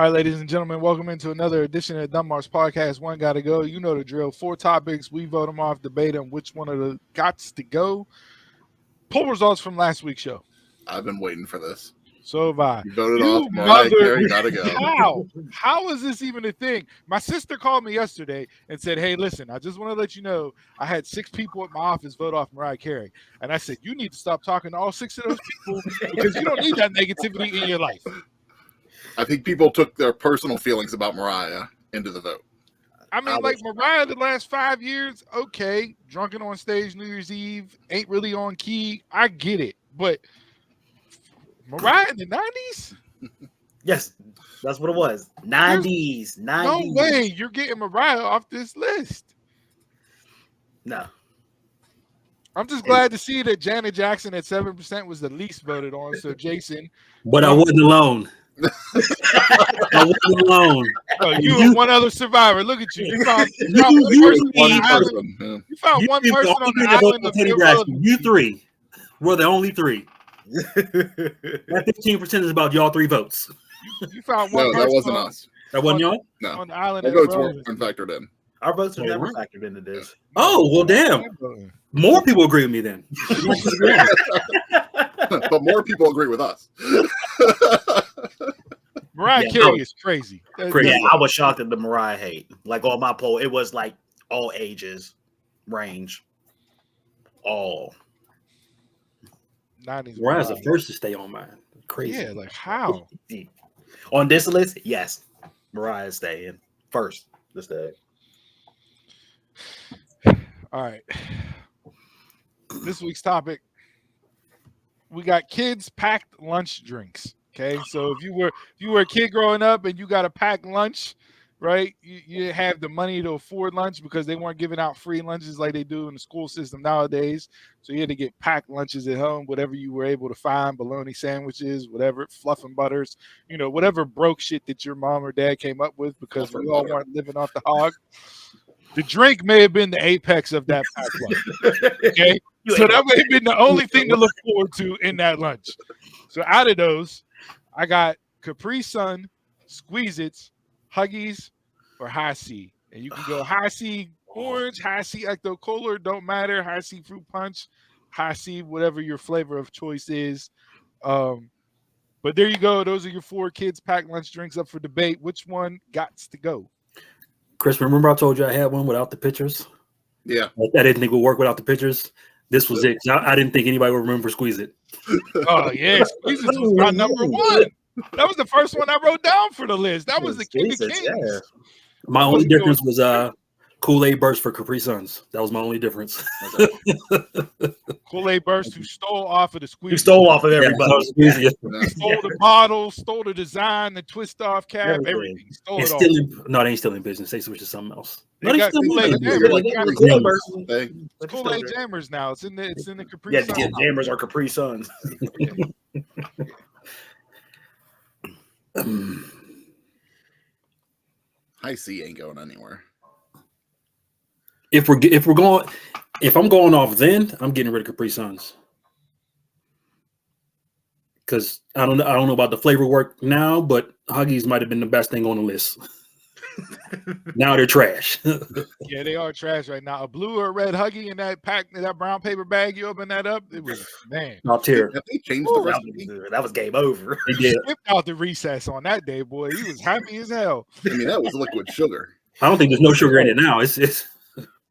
All right, ladies and gentlemen, welcome into another edition of Dunbar's Podcast. One Gotta Go. You know the drill. 4 topics. We vote them off, debate them. Which one of the gots to go? Poll results from last week's show. I've been waiting for this. So have I. You voted off Mariah Carey, gotta go. How? How is this even a thing? My sister called me yesterday and said, hey, listen, I just want to let you know I had 6 people at my office vote off Mariah Carey. And I said, you need to stop talking to all 6 of those people because you don't need that negativity in your life. I think people took their personal feelings about Mariah into the vote. I mean, like Mariah the last 5 years, okay, drunken on stage New Year's Eve, ain't really on key. I get it. But Mariah in the 90s? Yes, that's what it was. 90s. No way you're getting Mariah off this list. No. I'm just glad to see that Janet Jackson at 7% was the least voted on. So, Jason. But I wasn't alone. I wasn't alone. Oh, you and one other survivor. Look at you. You found one person on the island of Teddy Brasky. You 3 were the only 3. That 15% is about y'all 3 votes. You found one. No, that wasn't us. That wasn't y'all? No. On the island Our votes weren't factored in. Our votes are never factored into this. Oh, well, damn. More people agree with me then. But more people agree with us. Mariah Carey is crazy. Yeah, I was shocked at the Mariah hate. Like on my poll, it was like all ages range. All. 90s. Mariah's the first to stay on mine. Crazy. Yeah, like how? On this list, yes. Mariah's staying first. This day. All right. This week's topic. We got kids packed lunch drinks. Okay, so if you were a kid growing up and you got a packed lunch, right? You didn't have the money to afford lunch because they weren't giving out free lunches like they do in the school system nowadays. So you had to get packed lunches at home, whatever you were able to find, bologna sandwiches, whatever, fluff and butters, whatever broke shit that your mom or dad came up with because we all weren't living off the hog. The drink may have been the apex of that packed lunch. Okay, so that may have been the only thing to look forward to in that lunch. So out of those, I got Capri Sun, Squeeze-Its, Huggies, or Hi-C. And you can go Hi-C orange, Hi-C Ecto Cola, don't matter, Hi-C fruit punch, Hi-C whatever your flavor of choice is. But there you go. Those are your 4 kids packed lunch drinks up for debate. Which one gots to go? Chris, remember I told you I had one without the pictures? Yeah. I didn't think it would work without the pictures. This was it. I didn't think anybody would remember Squeeze It. Oh, yeah. Squeeze It was my number 1. That was the first one I wrote down for the list. That was the King of Kings. Yeah. My only difference was Kool-Aid Burst for Capri Suns. That was my only difference. Kool-Aid Burst, who stole off of the Squeeze. You stole off of everybody. Yeah, stole the bottle, stole the design, the twist off cap, everything. Stole it all. No, they ain't still in business. They switched to something else. They got Kool-Aid Jammers now. It's in the Capri Suns. Yeah, Jammers are Capri Suns. Hi-C ain't going anywhere. If I'm going off, then I'm getting rid of Capri Suns because I don't know about the flavor work now, but Huggies might have been the best thing on the list. Now they're trash. Yeah, they are trash right now. A blue or a red Huggy in that pack, that brown paper bag. You open that up, it was I'll tear. Have they changed the recipe? That was game over. They did. Skipped out the recess on that day, boy. He was happy as hell. I mean, that was liquid sugar. I don't think there's no sugar in it now.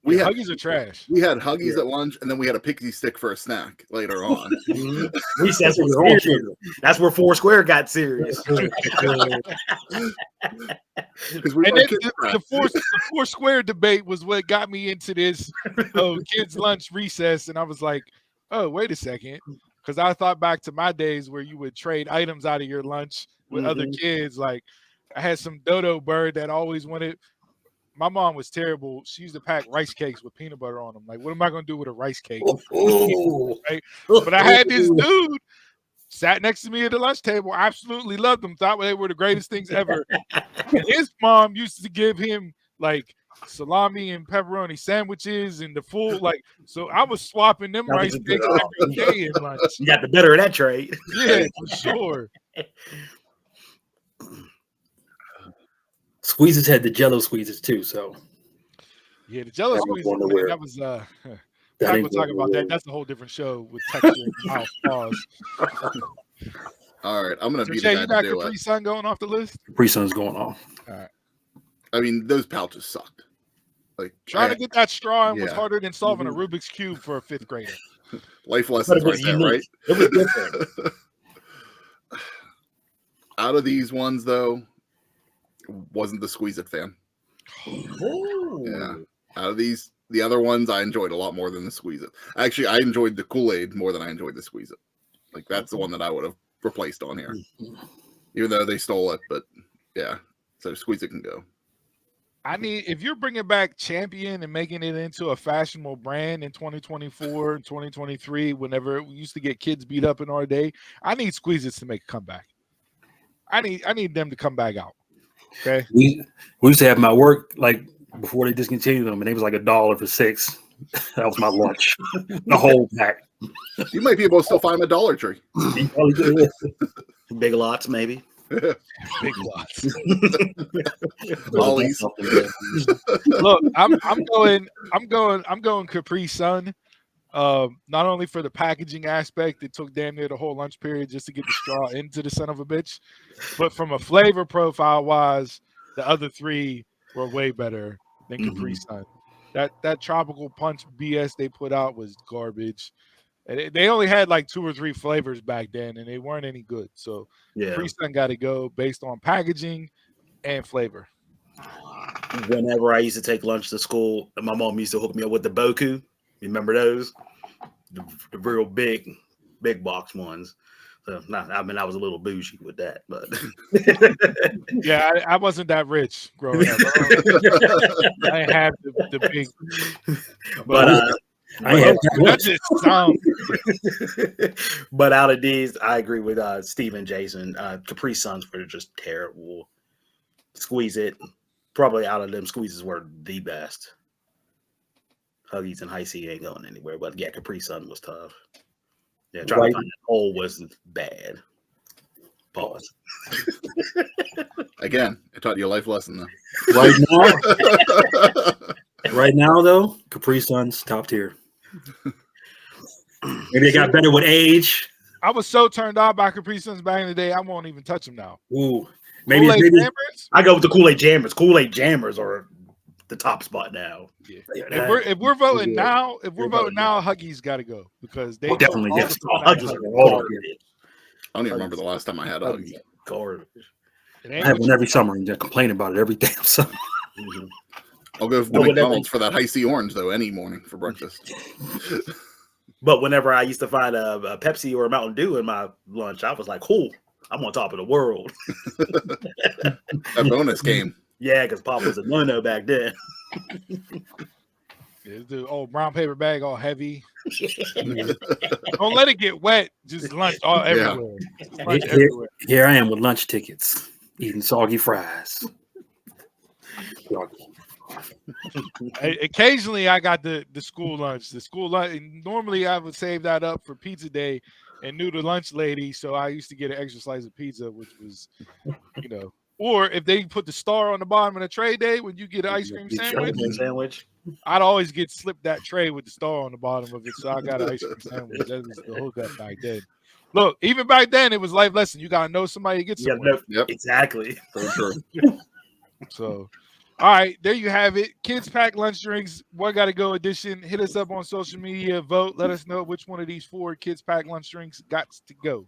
Huggies are trash. We had Huggies at lunch, and then we had a pixie stick for a snack later on. Recess was all sugar. That's where Foursquare got serious. And then the Foursquare debate was what got me into this kids lunch recess, and I was like, oh, wait a second, because I thought back to my days where you would trade items out of your lunch with other kids. Like I had some dodo bird that always wanted. My mom was terrible. She used to pack rice cakes with peanut butter on them. Like, what am I going to do with a rice cake? Right? But I had this dude sat next to me at the lunch table. I absolutely loved them. Thought they were the greatest things ever. And his mom used to give him like salami and pepperoni sandwiches and the full so I was swapping them rice cakes every day in lunch. You got the better of that trade. Yeah, for sure. Squeezes had the Jello squeezes too, so Yeah, the Jello That squeeze. ain't going nowhere. That was that Pat ain't will talk going about nowhere. that. That's a whole different show with texture and mouth. Pause. All right, I'm gonna So be Jay, the you guy got to do Capri it. Sun going off the list? Capri Sun's going off. I mean, those pouches sucked. Like Trying to get that straw in was yeah. harder than solving a Mhm. Rubik's Cube for a 5th grader. life But lessons it was right there, unique. right? It was different. Out of these ones, though, wasn't the Squeeze It fan. Ooh. Yeah. Out of these, the other ones I enjoyed a lot more than the Squeeze It. Actually, I enjoyed the Kool-Aid more than I enjoyed the Squeeze It. Like that's the one that I would have replaced on here, even though they stole it. But yeah, so Squeeze It can go. If you're bringing back Champion and making it into a fashionable brand in 2024 and 2023, whenever we used to get kids beat up in our day, I need Squeezes to make a comeback. I need them to come back out. Okay. We used to have them at work like before they discontinued them, and they was like $1 for 6. That was my lunch, the whole pack. You might be able to still find them at Dollar Tree. You probably could. Big Lots, maybe. Big lots. Ollie's. Look, I'm going Capri Sun. Not only for the packaging aspect, it took damn near the whole lunch period just to get the straw into the son of a bitch, but from a flavor profile wise, the other 3 were way better than Capri Sun. That tropical punch BS they put out was garbage. And they only had like 2 or 3 flavors back then, and they weren't any good. So Yeah. Capri Sun got to go based on packaging and flavor. Whenever I used to take lunch to school, my mom used to hook me up with the Boku. You remember those? The real big box ones. So, I mean, I was a little bougie with that, but Yeah, I wasn't that rich growing up. I didn't have the big. but I ain't had that That's much. just sound. but out of these, I agree with Steve and Jason. Capri Suns were just terrible. Squeeze It, probably out of them, Squeezes were the best. Huggies and High C ain't going anywhere, but yeah, Capri Sun was tough. Yeah, trying Right. to find that hole was bad. Pause. Again, I taught you a life lesson though. Right now, though, Capri Sun's top tier. Maybe it got better with age. I was so turned off by Capri Suns back in the day, I won't even touch them now. Ooh, maybe Kool-Aid maybe Jammers? I go with the Kool-Aid Jammers. Kool-Aid Jammers are the top spot now. If we're voting now, Huggies got to go because they took Definitely, all yes. the fun out of Huggies it. are Oh, garbage. I don't even remember the last time I had a Huggy. Garbage. It I ain't have what one you- every summer and just complain about it every damn summer. Mhm. I'll go to Well, whenever- McDonald's for that High C orange though any morning for breakfast. But whenever I used to find a Pepsi or a Mountain Dew in my lunch, I was like, cool, I'm on top of the world. That bonus game. Yeah, because Pop was a no-no back then. It's the old brown paper bag all heavy. Don't let it get wet. Just lunch all everywhere. Just lunch Here- everywhere. Here I am with lunch tickets, eating soggy fries. Occasionally, I got the school lunch. The school lunch. Normally, I would save that up for pizza day, and knew the lunch lady, so I used to get an extra slice of pizza, which was, Or if they put the star on the bottom of the tray day when you get an ice cream sandwich, Sandwich. I'd always get slipped that tray with the star on the bottom of it, so I got an ice cream sandwich. That was the hookup back then. Look, even back then, it was life lesson. You gotta know somebody to get Yeah, somewhere. no, Yep, exactly. for sure. So, all right, there you have it. Kids Pack Lunch Drinks, What Gotta Go edition. Hit us up on social media, vote. Let us know which one of these 4 Kids Pack Lunch Drinks got to go.